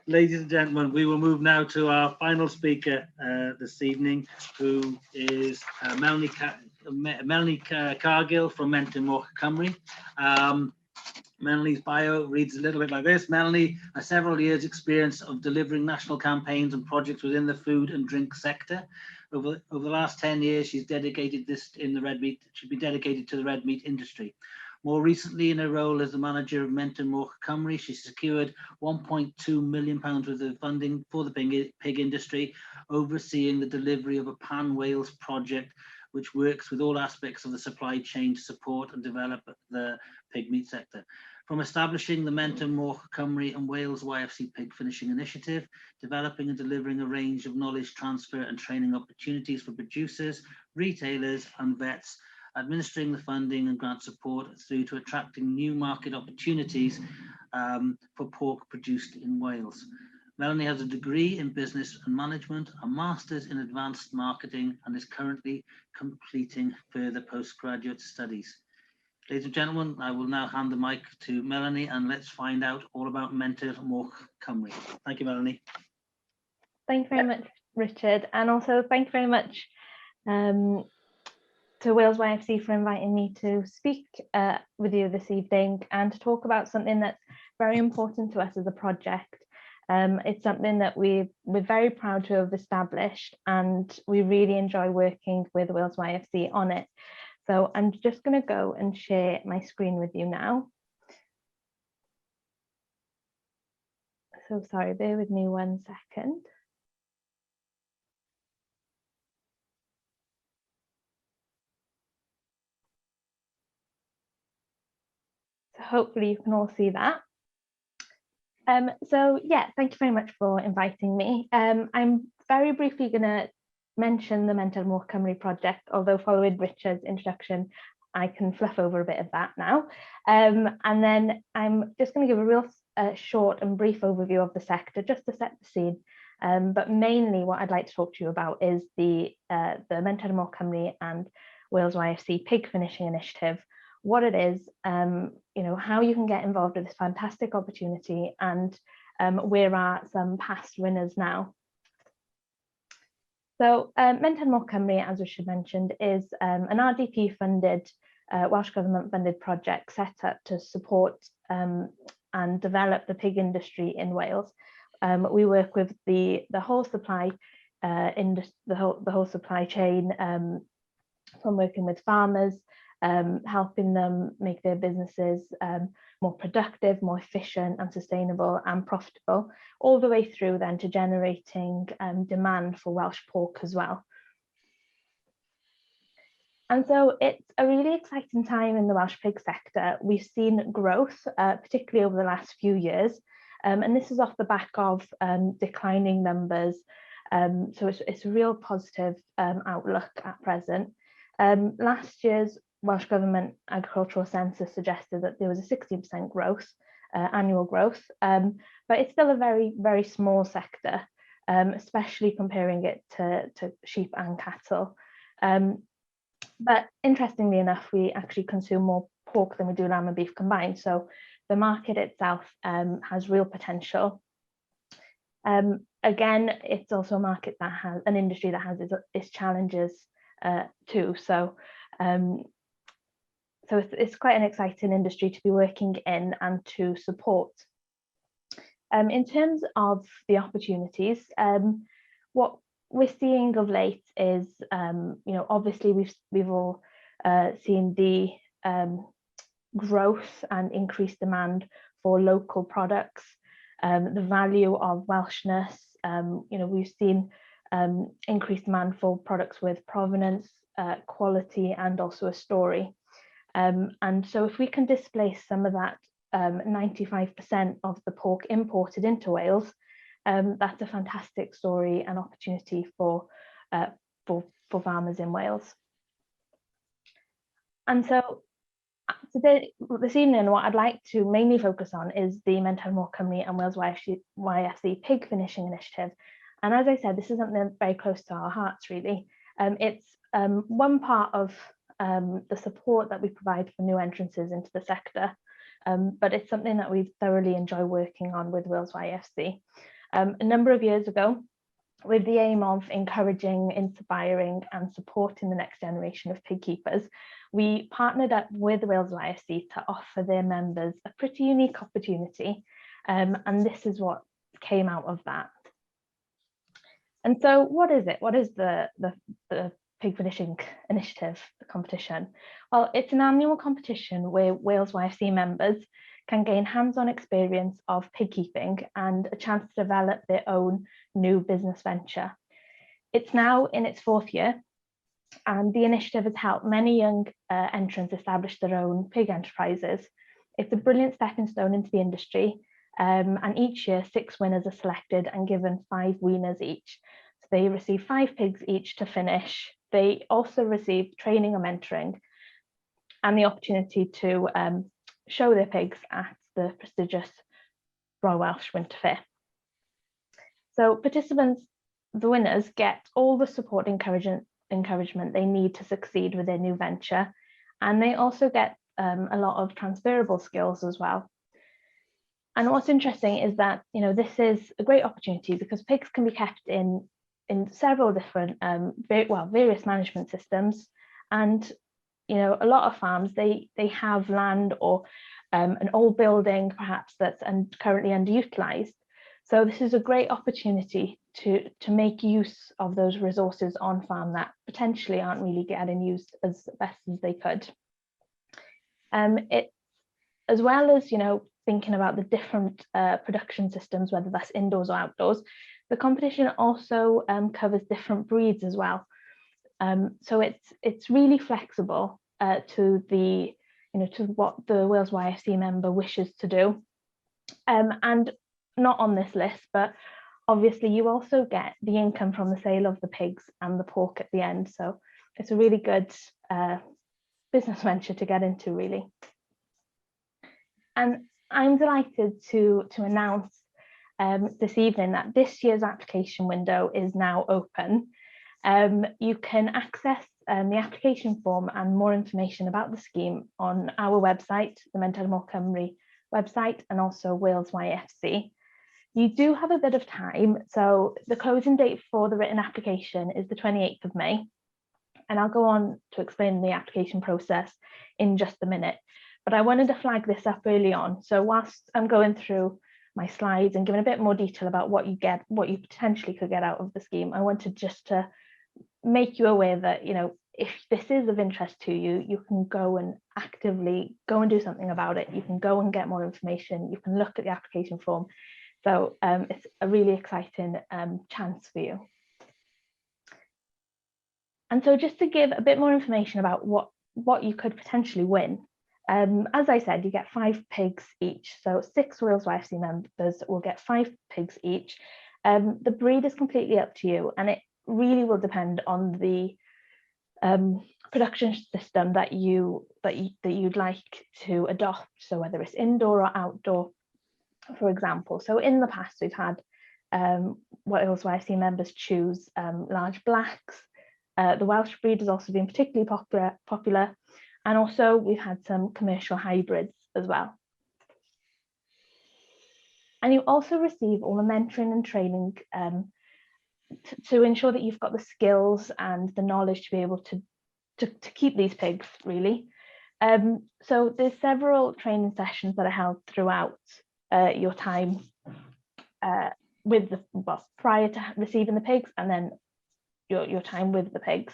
Ladies and gentlemen, we will move now to our final speaker this evening, who is Melanie Cargill from Menter, Moch, Cymru. Melanie's bio reads a little bit like this. Melanie has several years' experience of delivering national campaigns and projects within the food and drink sector. Over the last 10 years, she's dedicated this in the red meat. She's been dedicated to the red meat industry. More recently, in her role as the manager of Menter, Moch, Cymru, she secured £1.2 million worth of funding for the pig industry, overseeing the delivery of a pan-Wales project which works with all aspects of the supply chain to support and develop the pig meat sector. From establishing the Menter, Moch, Cymru and Wales YFC Pig Finishing Initiative, developing and delivering a range of knowledge transfer and training opportunities for producers, retailers and vets, administering the funding and grant support through to attracting new market opportunities for pork produced in Wales. Melanie has a degree in business and management, a master's in advanced marketing, and is currently completing further postgraduate studies. Ladies and gentlemen, I will now hand the mic to Melanie, and let's find out all about Menter, Moch, Cymru. Thank you, Melanie. Thank you very much, Richard, and also thank you very much to Wales YFC for inviting me to speak with you this evening and to talk about something that's very important to us as a project. It's something that we're very proud to have established, and we really enjoy working with Wales YFC on it. So I'm just going to go and share my screen with you now. So sorry, bear with me 1 second. So hopefully you can all see that. So yeah, thank you very much for inviting me. I'm very briefly going to mention the Menter, Moch, Cymru project, although following Richard's introduction, I can fluff over a bit of that now. And then I'm just going to give a real short and brief overview of the sector, just to set the scene. But mainly what I'd like to talk to you about is the Menter, Moch, Cymru and Wales YFC Pig Finishing Initiative, what it is, how you can get involved with this fantastic opportunity, and where are some past winners now. So Menter, Moch, Cymru, as Richard mentioned, is an RDP funded, Welsh Government funded project set up to support and develop the pig industry in Wales. We work with the whole supply the whole supply chain, from working with farmers, helping them make their businesses more productive, more efficient and sustainable and profitable, all the way through then to generating demand for Welsh pork as well. And so it's a really exciting time in the Welsh pig sector. We've seen growth, particularly over the last few years, and this is off the back of declining numbers. So it's a real positive outlook at present. Last year's Welsh Government agricultural census suggested that there was a 60% growth, annual growth, but it's still a very, very small sector, especially comparing it to sheep and cattle. But interestingly enough, we actually consume more pork than we do lamb and beef combined. So the market itself has real potential. Again, it's also a market that has an industry that has its challenges too. So it's quite an exciting industry to be working in and to support. In terms of the opportunities, what we're seeing of late is, obviously we've all seen the growth and increased demand for local products, the value of Welshness. We've seen increased demand for products with provenance, quality, and also a story. And so if we can displace some of that 95% of the pork imported into Wales, that's a fantastic story and opportunity for farmers in Wales. And so this evening, what I'd like to mainly focus on is the Menter, Moch, Cymru and Wales YFC Pig Finishing Initiative. And as I said, this is something very close to our hearts, really. It's one part of the support that we provide for new entrances into the sector. but it's something that we thoroughly enjoy working on with Wales YFC. A number of years ago, with the aim of encouraging, inspiring and supporting the next generation of pig keepers, we partnered up with Wales YFC to offer their members a pretty unique opportunity, and this is what came out of that. And so what is it? What is the Pig Finishing Initiative, the competition? Well, it's an annual competition where Wales YFC members can gain hands-on experience of pig keeping and a chance to develop their own new business venture. It's now in its 4th year, and the initiative has helped many young entrants establish their own pig enterprises. It's a brilliant stepping stone into the industry, and each year 6 winners are selected and given 5 wieners each. So they receive 5 pigs each to finish. They also receive training and mentoring and the opportunity to show their pigs at the prestigious Royal Welsh Winter Fair. So participants, the winners, get all the support and encouragement they need to succeed with their new venture, and they also get a lot of transferable skills as well. And what's interesting is that, you know, this is a great opportunity because pigs can be kept in several different various management systems, and you know, a lot of farms they have land or an old building perhaps that's currently underutilized. So this is a great opportunity to make use of those resources on farm that potentially aren't really getting used as best as they could. It, as well as, you know, thinking about the different production systems, whether that's indoors or outdoors, the competition also covers different breeds as well. So it's really flexible to the, you know, to what the Wales YFC member wishes to do. And not on this list, but obviously you also get the income from the sale of the pigs and the pork at the end. So it's a really good business venture to get into, really. And I'm delighted to announce this evening that this year's application window is now open. You can access the application form and more information about the scheme on our website, the Menter Cymru website, and also Wales YFC. You do have a bit of time, so the closing date for the written application is the 28th of May, and I'll go on to explain the application process in just a minute. But I wanted to flag this up early on, so whilst I'm going through my slides and giving a bit more detail about what you get, what you potentially could get out of the scheme, I wanted just to make you aware that, you know, if this is of interest to you, you can go and actively go and do something about it. You can go and get more information. You can look at the application form. So it's a really exciting chance for you. And so just to give a bit more information about what you could potentially win. As I said, you get 5 pigs each. So 6 Wales YFC members will get 5 pigs each. The breed is completely up to you, and it really will depend on the production system that you'd like to adopt. So whether it's indoor or outdoor, for example. So in the past, we've had Wales YFC members choose large blacks. The Welsh breed has also been particularly popular. And also we've had some commercial hybrids as well. And you also receive all the mentoring and training to ensure that you've got the skills and the knowledge to be able to keep these pigs, really. So there's several training sessions that are held throughout your time with prior to receiving the pigs, and then your time with the pigs.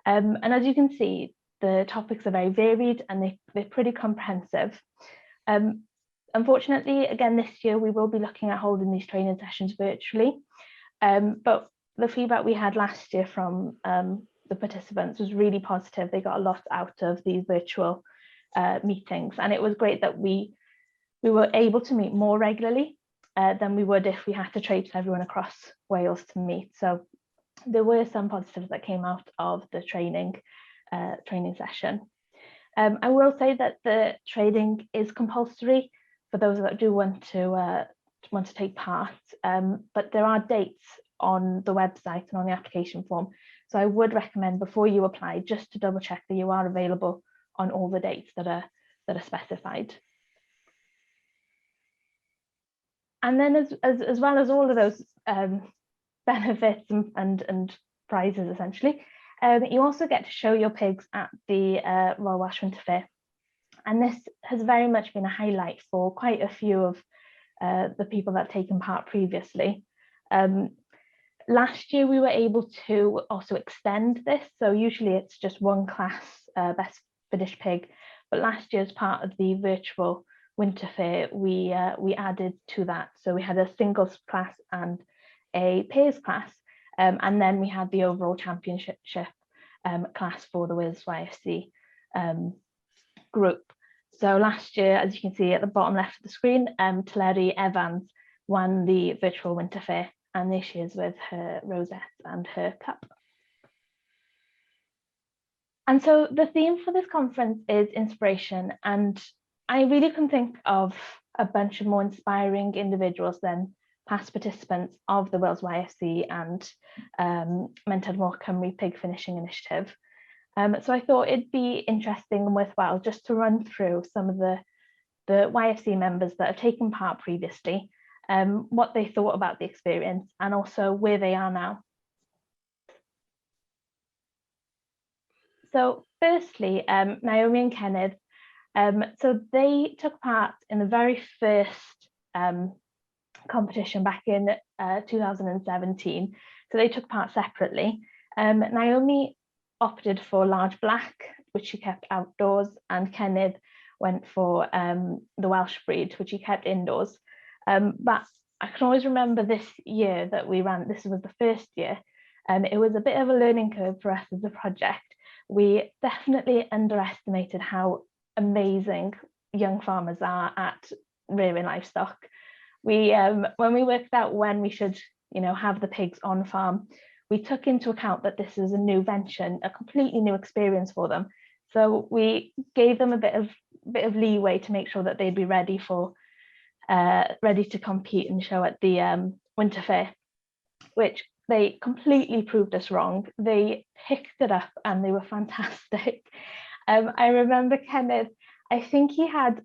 And as you can see, the topics are very varied and they're pretty comprehensive. Unfortunately, again, this year we will be looking at holding these training sessions virtually. But the feedback we had last year from the participants was really positive. They got a lot out of these virtual meetings, and it was great that we were able to meet more regularly than we would if we had to traipse everyone across Wales to meet. So there were some positives that came out of the training session. I will say that the training is compulsory for those that do want to take part, but there are dates on the website and on the application form. So I would recommend before you apply just to double check that you are available on all the dates that are specified. And then as well as all of those benefits and prizes, essentially, you also get to show your pigs at the Royal Welsh Winter Fair. And this has very much been a highlight for quite a few of the people that have taken part previously. Last year, we were able to also extend this. So usually it's just one class, Best British Pig. But last year, as part of the virtual Winter Fair, we added to that. So we had a singles class and a pairs class. And then we had the overall championship class for the Wales YFC group. So last year, as you can see at the bottom left of the screen, Teleri Evans won the virtual Winter Fair, and there she is with her rosette and her cup. And so the theme for this conference is inspiration, and I really can think of a bunch of more inspiring individuals than past participants of the Wales YFC and Menter Cymru Pig Finishing Initiative. So I thought it'd be interesting and worthwhile just to run through some of the YFC members that have taken part previously, what they thought about the experience, and also where they are now. So firstly, Naomi and Cennydd. So they took part in the very first competition back in 2017. So they took part separately. Naomi opted for large black, which she kept outdoors, and Cennydd went for the Welsh breed, which he kept indoors. But I can always remember this year that we ran, this was the first year, it was a bit of a learning curve for us as a project. We definitely underestimated how amazing young farmers are at rearing livestock. When we worked out when we should, have the pigs on farm, we took into account that this is a new venture, a completely new experience for them. So we gave them a bit of leeway to make sure that they'd be ready to compete and show at the Winter Fair, which they completely proved us wrong. They picked it up and they were fantastic. I remember Cennydd, I think he had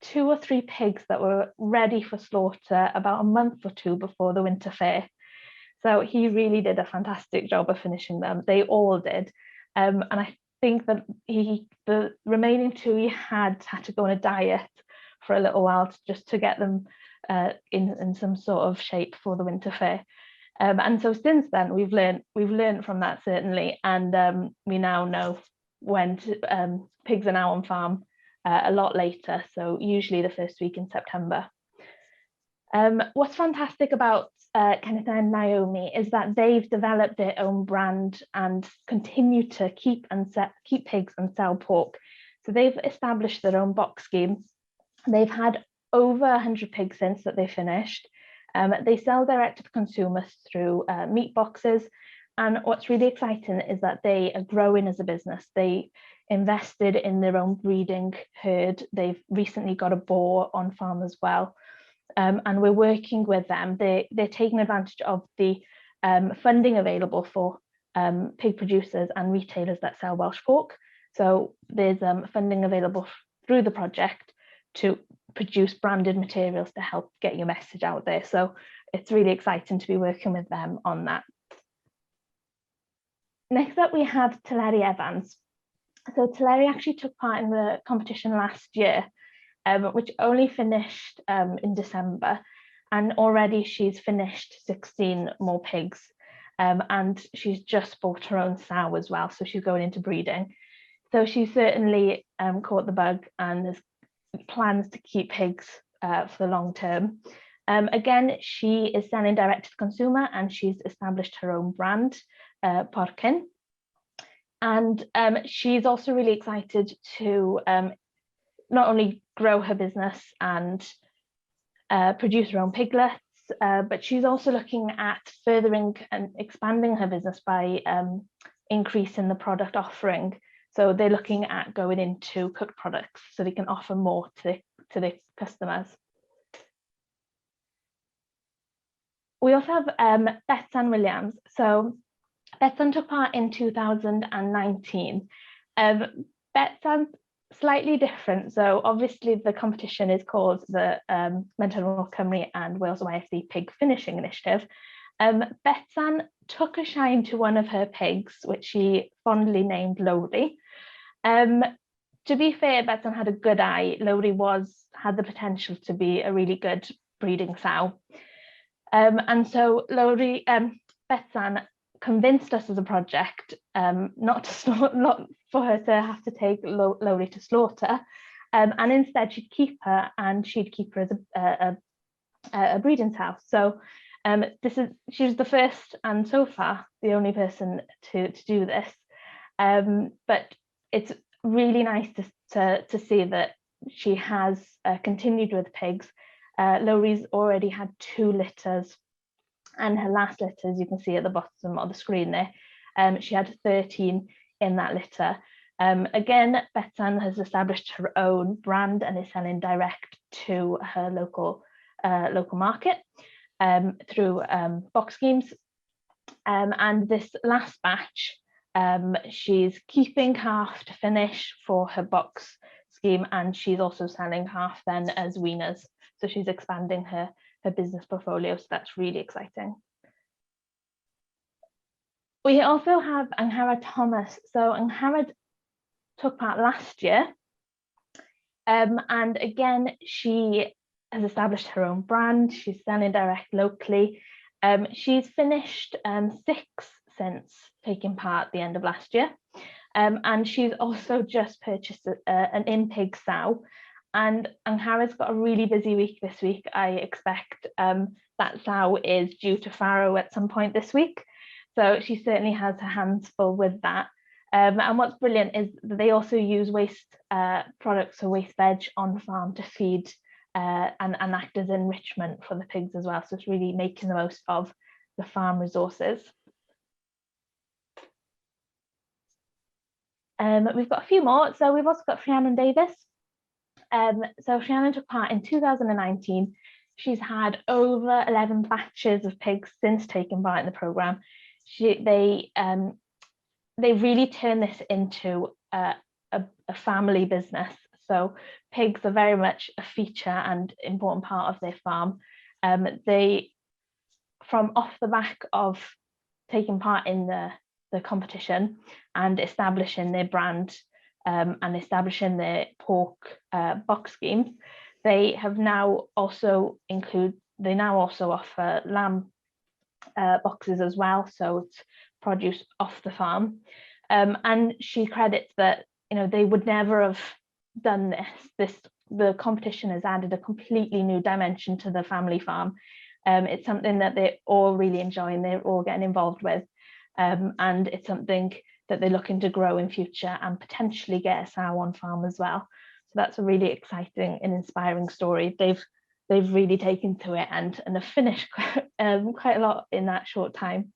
2 or 3 pigs that were ready for slaughter about a month or 2 before the Winter Fair. So he really did a fantastic job of finishing them. They all did. And I think that the remaining 2 he had to go on a diet for a little while just to get them in some sort of shape for the Winter Fair. And so since then we've learned from that, certainly, and we now know when pigs are now on farm a lot later, so usually the first week in September. What's fantastic about Cennydd and Naomi is that they've developed their own brand and continue to keep pigs and sell pork. So they've established their own box scheme. They've had over 100 pigs since that they finished. They sell direct to the consumers through meat boxes. And what's really exciting is that they are growing as a business. They invested in their own breeding herd. They've recently got a boar on farm as well. And we're working with them. They're taking advantage of the funding available for pig producers and retailers that sell Welsh pork. So there's funding available through the project to produce branded materials to help get your message out there. So it's really exciting to be working with them on that. Next up, we have Teleri Evans. So Teleri actually took part in the competition last year, which only finished in December, and already she's finished 16 more pigs, and she's just bought her own sow as well, so she's going into breeding. So she certainly caught the bug and has plans to keep pigs for the long term. Again, she is selling direct to the consumer, and she's established her own brand, Porcyn. And she's also really excited to not only grow her business and produce her own piglets, but she's also looking at furthering and expanding her business by increasing the product offering. So they're looking at going into cooked products so they can offer more to their customers. We also have Betsan Williams. So Betsan took part in 2019. Betsan slightly different. So obviously the competition is called the Mentor Cymru and Wales YFC Pig Finishing Initiative. Betsan took a shine to one of her pigs, which she fondly named Lowry. To be fair, Betsan had a good eye. Lowry had the potential to be a really good breeding sow. And so Betsan convinced us as a project not for her to have to take Lowry to slaughter, and instead she'd keep her, and she'd keep her as a breeding sow. So she was the first and so far the only person to do this. But it's really nice to see that she has continued with pigs. Lowry's already had 2 litters, and her last litter, as you can see at the bottom of the screen there, she had 13 in that litter. Again, Betsan has established her own brand and is selling direct to her local market through box schemes. And this last batch, she's keeping half to finish for her box scheme, and she's also selling half then as weaners. So she's expanding her business portfolio, so that's really exciting. We also have Angharad Thomas. So Angharad took part last year, and again she has established her own brand. She's selling direct locally. She's finished 6 since taking part at the end of last year, and she's also just purchased an in-pig sow. And Angharad's got a really busy week this week. I expect that sow is due to farrow at some point this week. So she certainly has her hands full with that. And what's brilliant is that they also use waste products, so waste veg on farm to feed and act as enrichment for the pigs as well. So it's really making the most of the farm resources. We've got a few more. So we've also got Rhiannon Davies. So Rhiannon took part in 2019. She's had over 11 batches of pigs since taking part in the programme. They really turn this into a family business. So pigs are very much a feature and important part of their farm. From off the back of taking part in the competition and establishing their brand and establishing their pork box schemes, they have now also offer lamb boxes as well, so it's produce off the farm. And she credits that they would never have done this. The competition has added a completely new dimension to the family farm. It's something that they're all really enjoying, they're all getting involved with, and it's something that they're looking to grow in future and potentially get a sow on farm as well. So that's a really exciting and inspiring story. They've really taken to it and have finished quite a lot in that short time.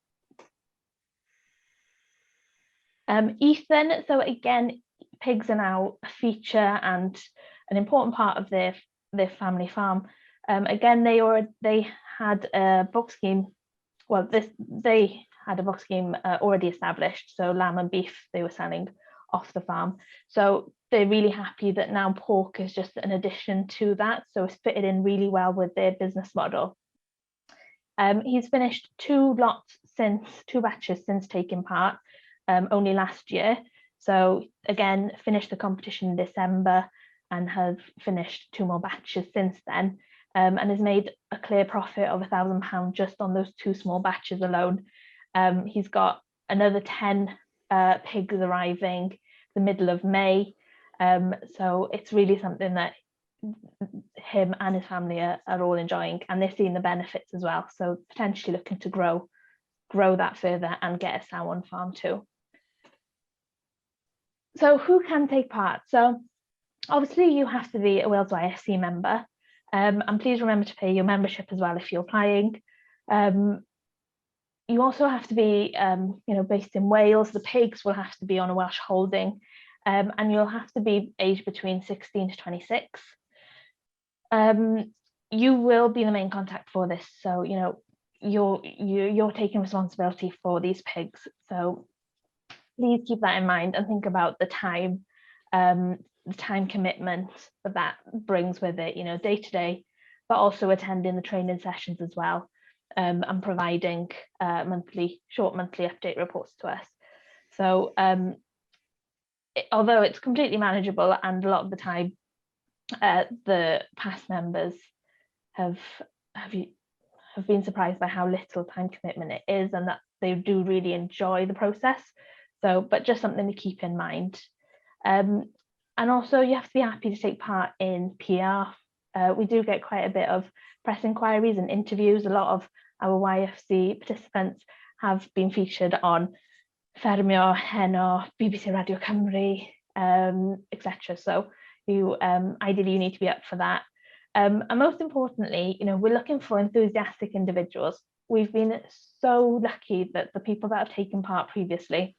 Ethan, so again, pigs are now a feature and an important part of their family farm. Again, they had a box scheme. Well, they had a box scheme already established. So lamb and beef they were selling off the farm. So they're really happy that now pork is just an addition to that. So it's fitted in really well with their business model. He's finished 2 batches since taking part, only last year. So again, finished the competition in December and have finished 2 more batches since then, and has made a clear profit of £1,000 just on those 2 small batches alone. He's got another 10 pigs arriving the middle of May. So it's really something that him and his family are all enjoying, and they're seeing the benefits as well. So potentially looking to grow that further and get a sow on farm too. So who can take part? So obviously you have to be a Wales YFC member, and please remember to pay your membership as well if you're applying. You also have to be based in Wales. The pigs will have to be on a Welsh holding, and you'll have to be aged between 16 to 26. You will be the main contact for this, so you're taking responsibility for these pigs. So please keep that in mind and think about the time the time commitment that brings with it, day to day, but also attending the training sessions as well, and providing short monthly update reports to us. So although it's completely manageable, and a lot of the time the past members have been surprised by how little time commitment it is, and that they do really enjoy the process. So, but just something to keep in mind. And also you have to be happy to take part in PR. We do get quite a bit of press inquiries and interviews. A lot of our YFC participants have been featured on Ffermio, Heno, BBC Radio Cymru, etc. So ideally you need to be up for that. And most importantly, we're looking for enthusiastic individuals. We've been so lucky that the people that have taken part previously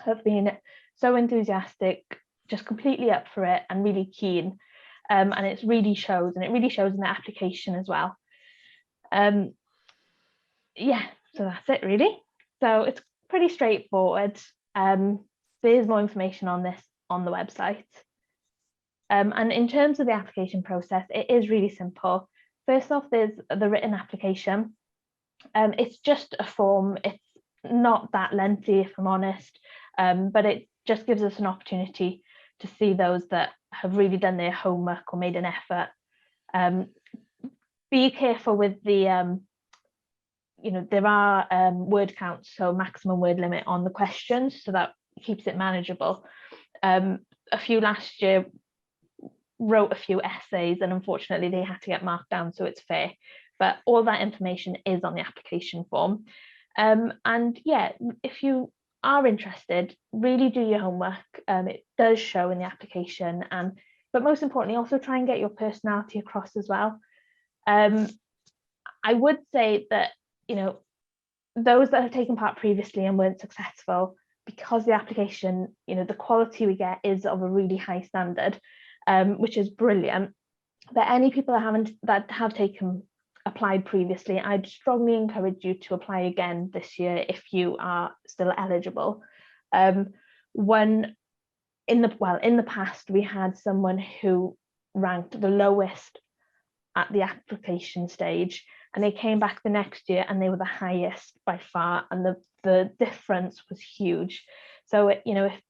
have been so enthusiastic, just completely up for it and really keen. And it really shows, in the application as well. Yeah, so that's it really. So it's pretty straightforward. There's more information on this on the website. And in terms of the application process, it is really simple. First off, there's the written application. It's just a form. It's not that lengthy, if I'm honest, but it just gives us an opportunity to see those that have really done their homework or made an effort. Be careful with the, there are word counts, so maximum word limit on the questions, so that keeps it manageable. A few last year wrote a few essays, and unfortunately they had to get marked down, so it's fair. But all that information is on the application form. And yeah, if you are interested, really do your homework. It does show in the application, but most importantly, also try and get your personality across as well. I would say that, those that have taken part previously and weren't successful, because the application, the quality we get is of a really high standard, which is brilliant. But any people that have applied previously, I'd strongly encourage you to apply again this year if you are still eligible. In the past, we had someone who ranked the lowest at the application stage, and they came back the next year and they were the highest by far, and the difference was huge. So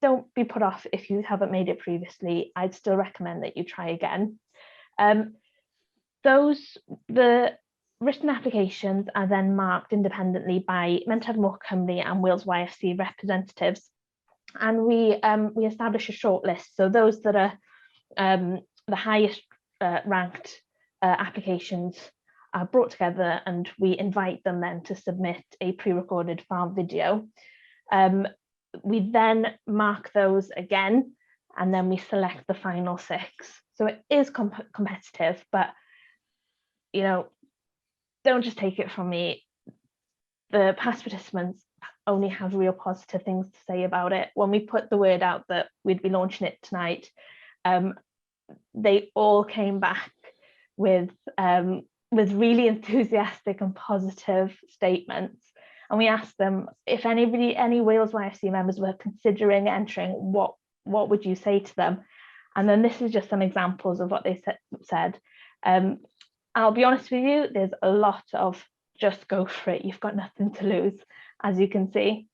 don't be put off if you haven't made it previously. I'd still recommend that you try again. The written applications are then marked independently by Mentor Moch Cymru and Wales YFC representatives, and we establish a shortlist. So those that are the highest ranked applications are brought together, and we invite them then to submit a pre-recorded farm video. We then mark those again, and then we select the final 6. So it is competitive, but don't just take it from me. The past participants only have real positive things to say about it. When we put the word out that we'd be launching it tonight, they all came back with really enthusiastic and positive statements. And we asked them if any Wales YFC members were considering entering, what would you say to them? And then this is just some examples of what they said. I'll be honest with you, there's a lot of just go for it. You've got nothing to lose, as you can see.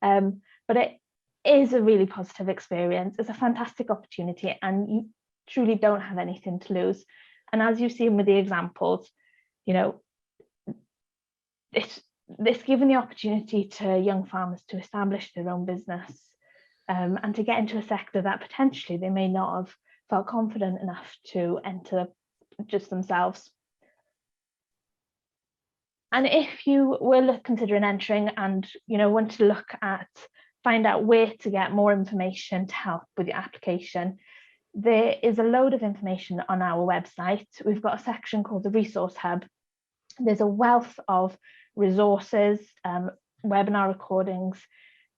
But it is a really positive experience. It's a fantastic opportunity, and you truly don't have anything to lose. And as you've seen with the examples, it's given the opportunity to young farmers to establish their own business, and to get into a sector that potentially they may not have felt confident enough to enter just themselves. And if you were considering entering and want to find out where to get more information to help with your application, there is a load of information on our website. We've got a section called the Resource Hub. There's a wealth of resources, webinar recordings,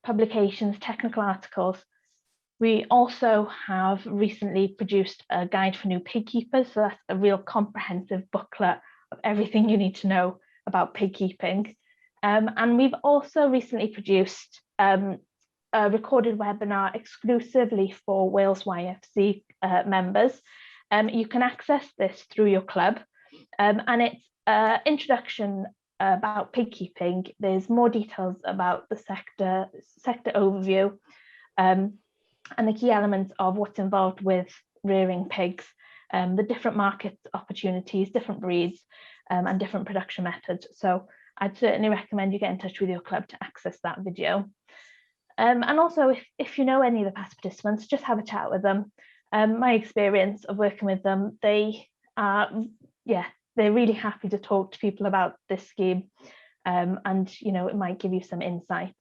publications, technical articles. We also have recently produced a guide for new pig keepers. So that's a real comprehensive booklet of everything you need to know about pig keeping. And we've also recently produced a recorded webinar exclusively for Wales YFC members. You can access this through your club, and it's an introduction about pig keeping. There's more details about the sector overview, and the key elements of what's involved with rearing pigs, the different market opportunities, different breeds, and different production methods. So I'd certainly recommend you get in touch with your club to access that video. And also, if you know any of the past participants, just have a chat with them. My experience of working with them, they're really happy to talk to people about this scheme, and it might give you some insights.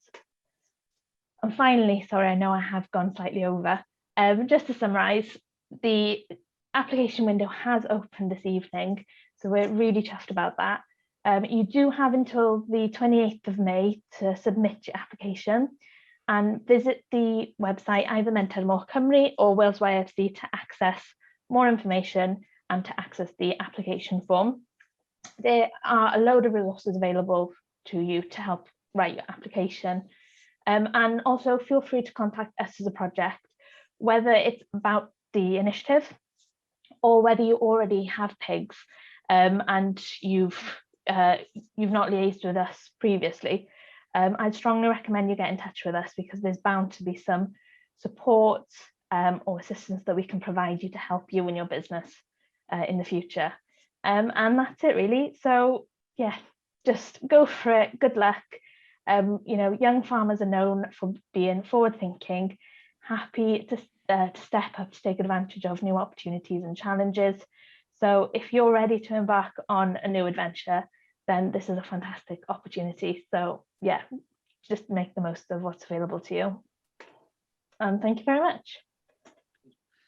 And finally, sorry, I know I have gone slightly over. Just to summarise, the application window has opened this evening, so we're really chuffed about that. You do have until the 28th of May to submit your application, and visit the website either Menter Cymru or Wales YFC to access more information and to access the application form. There are a load of resources available to you to help write your application. And also feel free to contact us as a project, whether it's about the initiative or whether you already have pigs and you've not liaised with us previously. I'd strongly recommend you get in touch with us, because there's bound to be some support or assistance that we can provide you to help you in your business in the future. And that's it really. So yeah, just go for it. Good luck. Young farmers are known for being forward-thinking, happy to step up to take advantage of new opportunities and challenges. So if you're ready to embark on a new adventure, then this is a fantastic opportunity. So yeah, just make the most of what's available to you. And thank you very much.